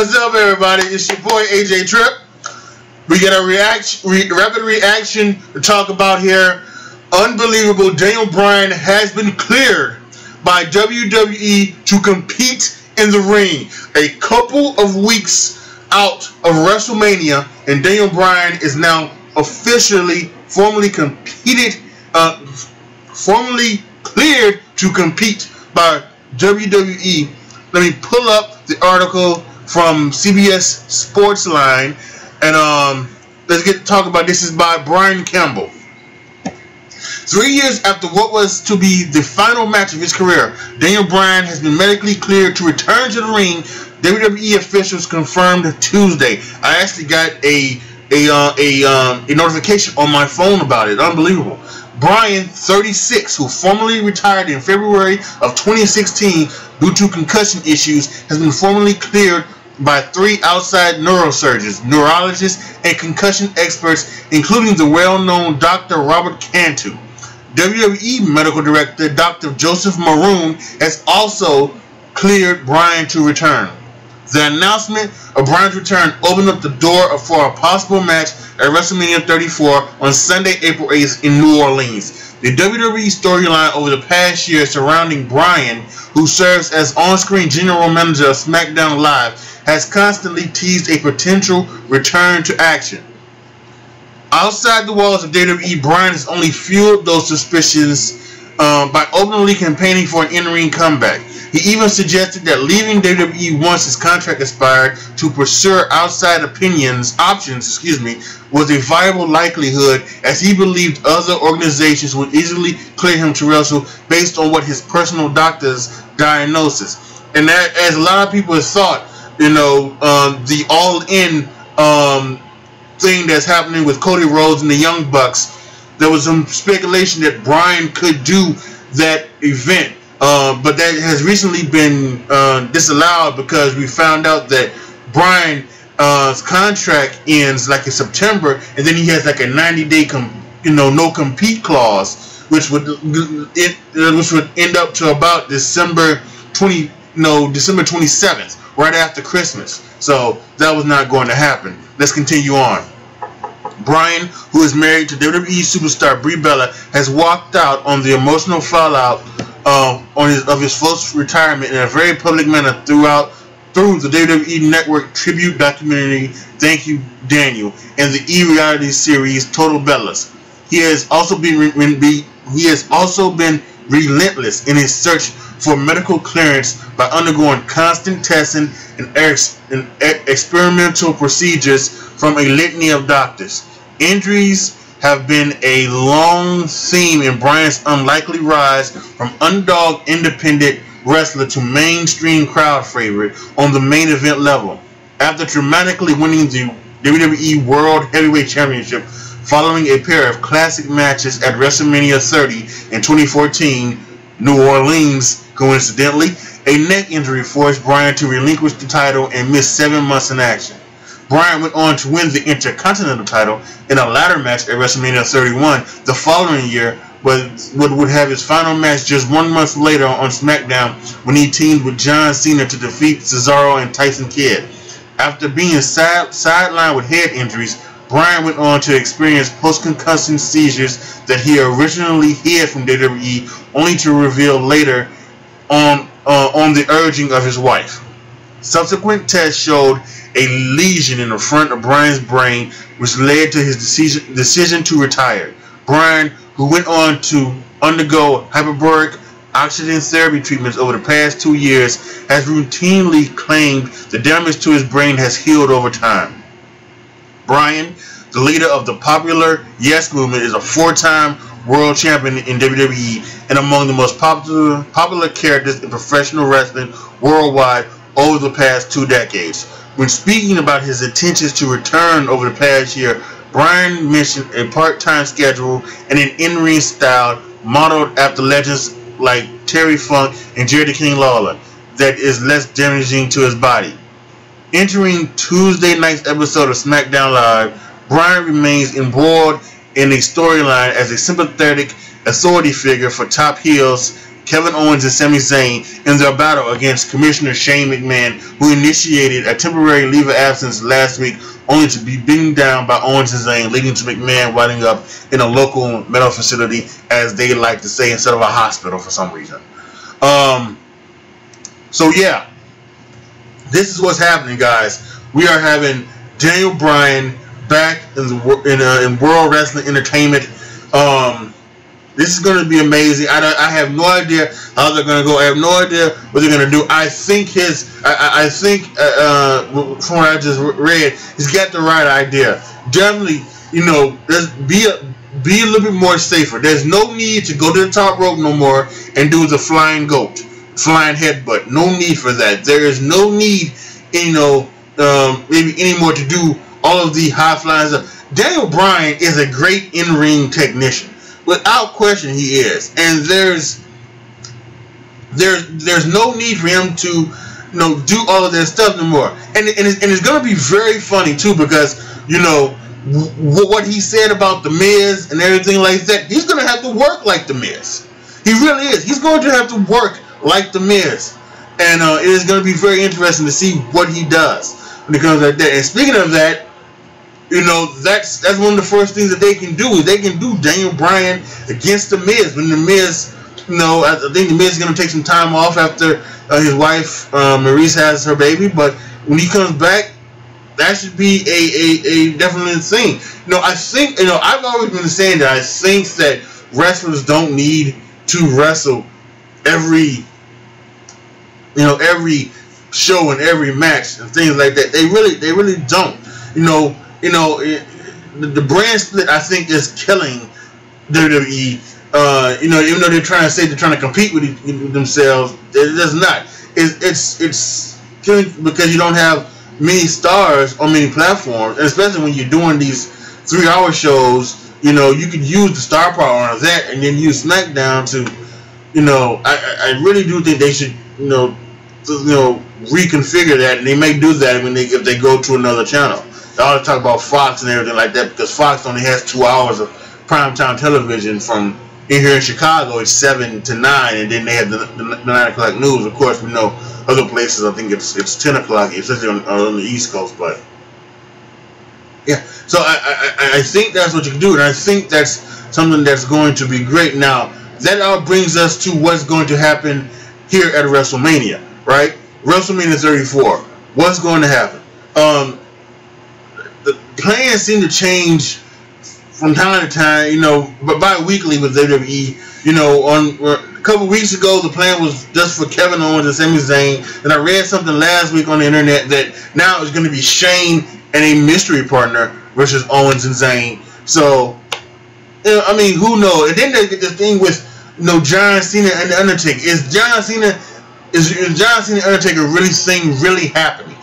What's up, everybody? It's your boy AJ Tripp. We get a rapid reaction to talk about here. Unbelievable. Daniel Bryan has been cleared by WWE to compete in the ring. A couple of weeks out of WrestleMania, and Daniel Bryan is now formally cleared to compete by WWE. Let me pull up the article from CBS Sportsline, and let's get to talk about this. Is by Brian Campbell. 3 years after what was to be the final match of his career, Daniel Bryan has been medically cleared to return to the ring. WWE officials confirmed Tuesday. I actually got a notification on my phone about it. Unbelievable. Bryan, 36, who formerly retired in February of 2016 due to concussion issues, has been formally cleared by 3 outside neurosurgeons, neurologists, and concussion experts, including the well-known Dr. Robert Cantu. WWE Medical Director Dr. Joseph Maroon has also cleared Bryan to return. The announcement of Bryan's return opened up the door for a possible match at WrestleMania 34 on Sunday, April 8th in New Orleans. The WWE storyline over the past year surrounding Bryan, who serves as on-screen general manager of SmackDown Live, has constantly teased a potential return to action. Outside the walls of WWE, Bryan has only fueled those suspicions by openly campaigning for an in-ring comeback. He even suggested that leaving WWE once his contract expired to pursue outside options, was a viable likelihood, as he believed other organizations would easily clear him to wrestle based on what his personal doctor's diagnosis. And that, as a lot of people have thought, the all-in thing that's happening with Cody Rhodes and the Young Bucks, there was some speculation that Bryan could do that event. But that has recently been disallowed because we found out that Bryan's contract ends like in September, and then he has like a 90-day no compete clause, which would end up to about December 27th, right after Christmas. So that was not going to happen. Let's continue on. Bryan, who is married to WWE superstar Brie Bella, has walked out on the emotional fallout of his forced retirement in a very public manner through the WWE Network tribute documentary Thank You, Daniel, and the E-reality series Total Bellas. He has also been relentless in his search for medical clearance by undergoing constant testing and experimental procedures from a litany of doctors. Injuries have been a long theme in Bryan's unlikely rise from underdog independent wrestler to mainstream crowd favorite on the main event level. After dramatically winning the WWE World Heavyweight Championship following a pair of classic matches at WrestleMania 30 in 2014, New Orleans, coincidentally, a neck injury forced Bryan to relinquish the title and miss 7 months in action. Bryan went on to win the Intercontinental title in a ladder match at WrestleMania 31 the following year, but would have his final match just 1 month later on SmackDown when he teamed with John Cena to defeat Cesaro and Tyson Kidd. After being sidelined with head injuries, Bryan went on to experience post-concussion seizures that he originally hid from WWE, only to reveal later on the urging of his wife. Subsequent tests showed a lesion in the front of Bryan's brain, which led to his decision to retire. Bryan, who went on to undergo hyperbaric oxygen therapy treatments over the past 2 years, has routinely claimed the damage to his brain has healed over time. Bryan, the leader of the popular Yes movement, is a 4-time world champion in WWE and among the most popular characters in professional wrestling worldwide over the past 2 decades. When speaking about his intentions to return over the past year, Bryan mentioned a part-time schedule and an in-ring style modeled after legends like Terry Funk and Jerry the King Lawler that is less damaging to his body. Entering Tuesday night's episode of SmackDown Live, Bryan remains embroiled in a storyline as a sympathetic authority figure for top heels Kevin Owens and Sami Zayn in their battle against Commissioner Shane McMahon, who initiated a temporary leave of absence last week, only to be beaten down by Owens and Zayn, leading to McMahon winding up in a local medical facility, as they like to say, instead of a hospital for some reason. So yeah, this is what's happening, guys. We are having Daniel Bryan back in World Wrestling Entertainment. This is going to be amazing. I have no idea how they're going to go. I have no idea what they're going to do. I think from what I just read, he's got the right idea. Definitely, you know, be a little bit more safer. There's no need to go to the top rope no more and do the flying goat, flying headbutt. No need for that. There is no need, you know, maybe anymore to do all of the high flying stuff. Daniel Bryan is a great in-ring technician. Without question, he is, and there's no need for him to, you know, do all of that stuff anymore. And it's going to be very funny too, because, you know, what he said about The Miz and everything like that, he's going to have to work like The Miz. He really is. He's going to have to work like The Miz, and it is going to be very interesting to see what he does when it comes like that. And speaking of that, you know, that's one of the first things that they can do, is they can do Daniel Bryan against The Miz. When The Miz, you know, I think The Miz is going to take some time off after his wife, Maurice, has her baby. But when he comes back, that should be a definite thing. You know, I think, you know, I've always been saying that I think that wrestlers don't need to wrestle every show and every match and things like that. They really don't. You know, the brand split, I think, is killing WWE. You know, even though they're trying to say they're trying to compete with themselves, it does not. It's killing because you don't have many stars on many platforms, and especially when you're doing these 3-hour shows. You know, you could use the star power on that, and then use SmackDown to, you know, I really do think they should, you know, reconfigure that, and they may do that if they go to another channel. They ought to talk about Fox and everything like that, because Fox only has 2 hours of primetime television. From here in Chicago, it's 7 to 9, and then they have the 9 o'clock news. Of course, we know other places, I think it's 10 o'clock, especially on the East Coast. But yeah, so I think that's what you can do, and I think that's something that's going to be great. Now, that all brings us to what's going to happen here at WrestleMania, right? WrestleMania 34. What's going to happen? The plans seem to change from time to time, you know, but bi-weekly with WWE. You know, a couple weeks ago, the plan was just for Kevin Owens and Sami Zayn. And I read something last week on the internet that now it's going to be Shane and a mystery partner versus Owens and Zayn. So, you know, I mean, who knows? And then they get this thing with, you know, John Cena and the Undertaker. Is John Cena and Undertaker really happening?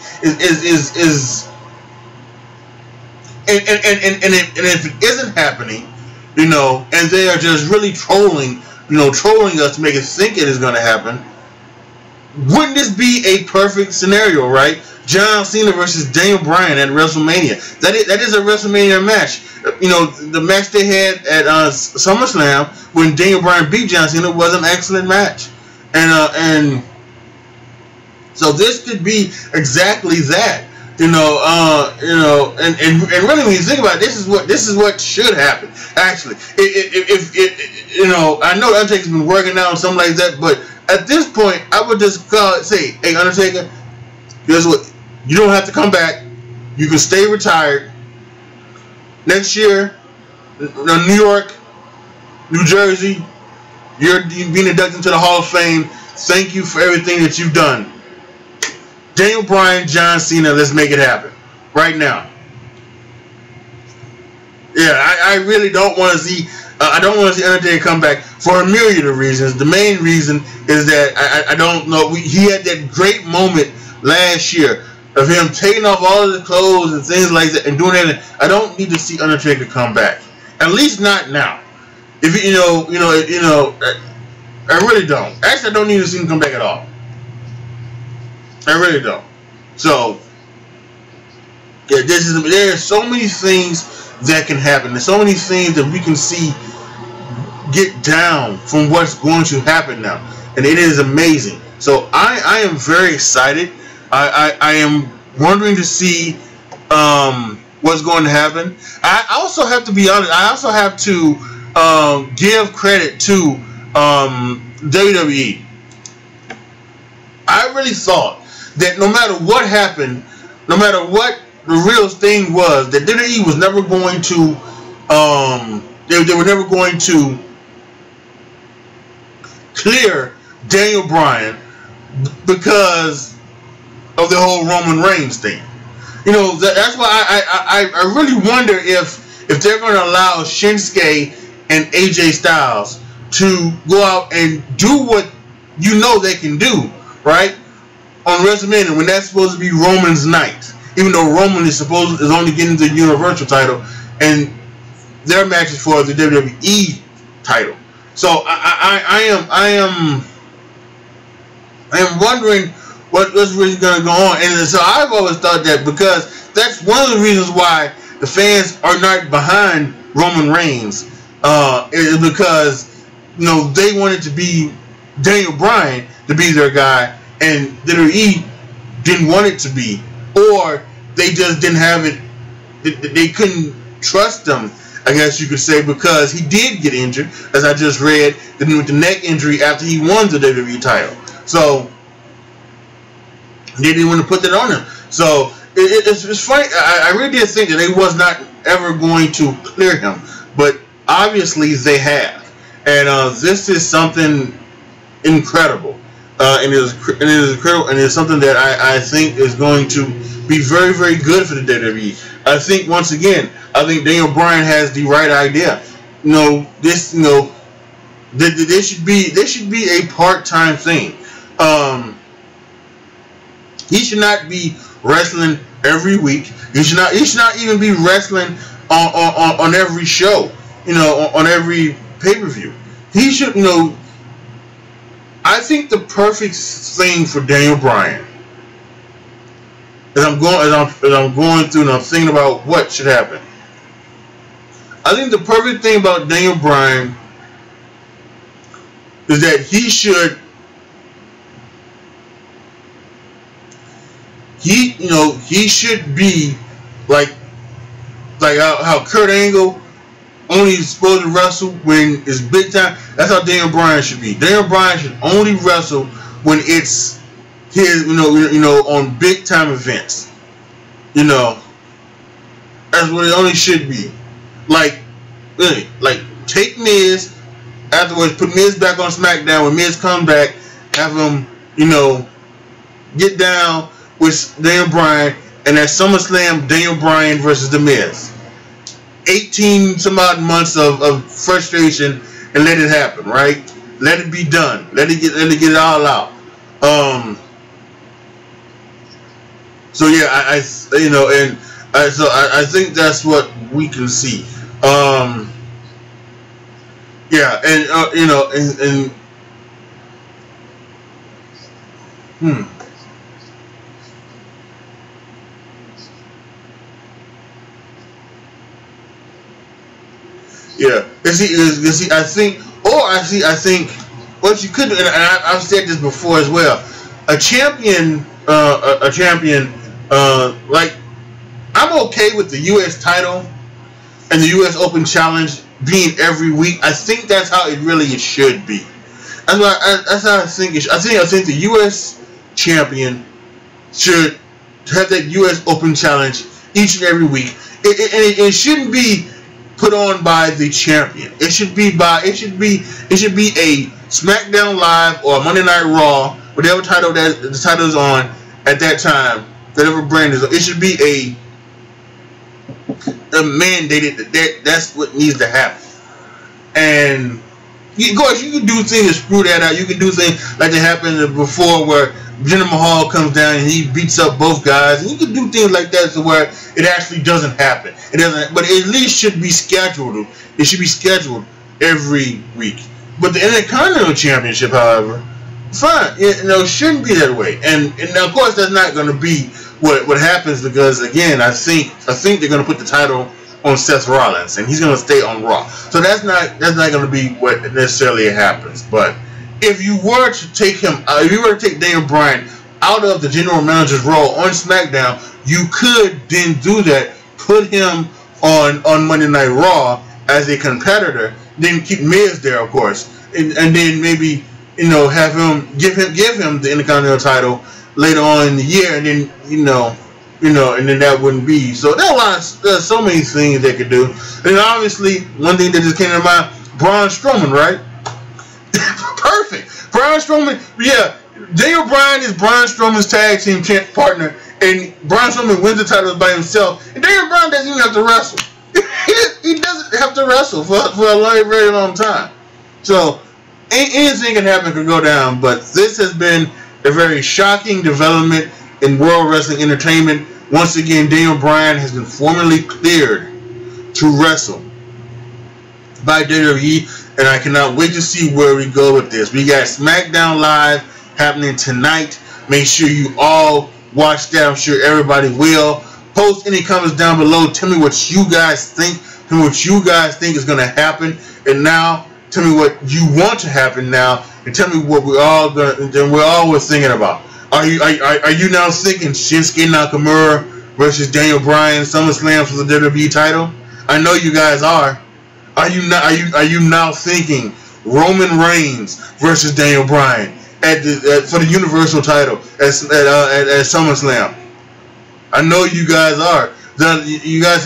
And if it isn't happening, you know, and they are just really trolling us to make us think it is going to happen, wouldn't this be a perfect scenario, right? John Cena versus Daniel Bryan at WrestleMania. That is a WrestleMania match. You know, the match they had at SummerSlam when Daniel Bryan beat John Cena was an excellent match, and so this could be exactly that. You know, and really, when you think about it, this is what should happen. Actually, if you know, I know Undertaker's been working out and something like that, but at this point, I would just say, hey, Undertaker, guess what? You don't have to come back. You can stay retired. Next year, New York, New Jersey, you're being inducted into the Hall of Fame. Thank you for everything that you've done. Daniel Bryan, John Cena, let's make it happen right now. Yeah, I really don't want to see. I don't want to see Undertaker come back for a myriad of reasons. The main reason is that I don't know. He had that great moment last year of him taking off all of the clothes and things like that and doing that. I don't need to see Undertaker come back. At least not now. If you know, I really don't. Actually, I don't need to see him come back at all. I really don't. So, yeah, there are so many things that can happen. There's so many things that we can see get down from what's going to happen now, and it is amazing. So I am very excited. I am wondering to see what's going to happen. I also have to be honest. I also have to give credit to WWE. I really thought that no matter what happened, no matter what the real thing was, that WWE was never going to they were never going to clear Daniel Bryan because of the whole Roman Reigns thing. You know, that's why I really wonder if they're going to allow Shinsuke and AJ Styles to go out and do what you know they can do, right? On WrestleMania, when that's supposed to be Roman's night, even though Roman is only getting the Universal title, and their match is for the WWE title. So I am wondering what's really going to go on, and so I've always thought that, because that's one of the reasons why the fans are not behind Roman Reigns, is because, you know, they wanted to be Daniel Bryan to be their guy, and WWE didn't want it to be, or they just didn't have it. They couldn't trust him, I guess you could say, because he did get injured, as I just read, with the neck injury after he won the WWE title. So they didn't want to put that on him. So it's funny. I really did think that they was not ever going to clear him, but obviously they have, and this is something incredible, and it is incredible, and it's something that I think is going to be very, very good for the WWE. I think, once again, I think Daniel Bryan has the right idea. You know, this, you know, this should be a part-time thing. He should not be wrestling every week. He should not even be wrestling on every show, you know, on every pay-per-view. He should, you know, I think the perfect thing for Daniel Bryan, as I'm going through and I'm thinking about what should happen, I think the perfect thing about Daniel Bryan is that he should, he should be like how Kurt Angle only is supposed to wrestle when it's big time. That's how Daniel Bryan should be. Daniel Bryan should only wrestle when it's his, you know, on big time events. You know, that's what it only should be. Like, really, like, take Miz, afterwards put Miz back on SmackDown. When Miz comes back, have him, you know, get down with Daniel Bryan, and at SummerSlam, Daniel Bryan versus The Miz. 18 some odd months of frustration, and let it happen, right? Let it be done. Let it get it all out. So yeah, I you know, and so I think that's what we can see. Yeah, and you know, and yeah, you see, I think what you could do, and I've said this before as well, a champion, like, I'm okay with the U.S. title and the U.S. Open Challenge being every week. I think that's how it really should be. That's how I think it should. I think the U.S. champion should have that U.S. Open Challenge each and every week. It shouldn't be put on by the champion. It should be a SmackDown Live or a Monday Night Raw, whatever title that the title is on at that time, whatever brand is on. It should be a mandated that's what needs to happen. And of course, you can do things to screw that out. You can do things like that happened before, where Jinder Mahal comes down and he beats up both guys, and you can do things like that to where it actually doesn't happen. It doesn't, but it at least should be scheduled. It should be scheduled every week. But the Intercontinental Championship, however, fine, you know, shouldn't be that way. And of course, that's not going to be what happens, because again, I think they're going to put the title on Seth Rollins, and he's gonna stay on Raw. So that's not gonna be what necessarily happens. But if you were to take him, if you were to take Daniel Bryan out of the general manager's role on SmackDown, you could then do that. Put him on Monday Night Raw as a competitor. Then keep Miz there, of course, and then maybe have him give him the Intercontinental title later on in the year, and then and then that wouldn't be so. There's so many things they could do. And obviously, one thing that just came to mind: Braun Strowman, right? Perfect. Braun Strowman, yeah. Daniel Bryan is Braun Strowman's tag team partner, and Braun Strowman wins the title by himself. And Daniel Bryan doesn't even have to wrestle. He doesn't have to wrestle for a very, very long time. So anything can happen, can go down. But this has been a very shocking development in World Wrestling Entertainment. Once again, Daniel Bryan has been formally cleared to wrestle by WWE, and I cannot wait to see where we go with this. We got SmackDown Live happening tonight. Make sure you all watch that. I'm sure everybody will. Post any comments down below. Tell me what you guys think. Tell me what you guys think is going to happen. And now, tell me what you want to happen now. And tell me what we're all thinking about. Are you now thinking Shinsuke Nakamura versus Daniel Bryan SummerSlam for the WWE title? I know you guys are. Are you now thinking Roman Reigns versus Daniel Bryan for the Universal title at SummerSlam? I know you guys are. You guys,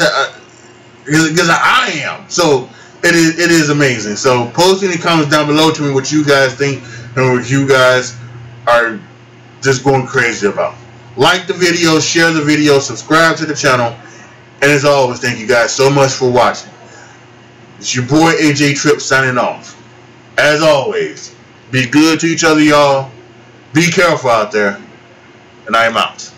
because I am. So it is amazing. So post any comments down below to me what you guys think and what you guys are just going crazy about. Like the video, share the video, subscribe to the channel, and as always, thank you guys so much for watching. It's your boy AJ Tripp signing off. As always, be good to each other, y'all. Be careful out there, and I am out.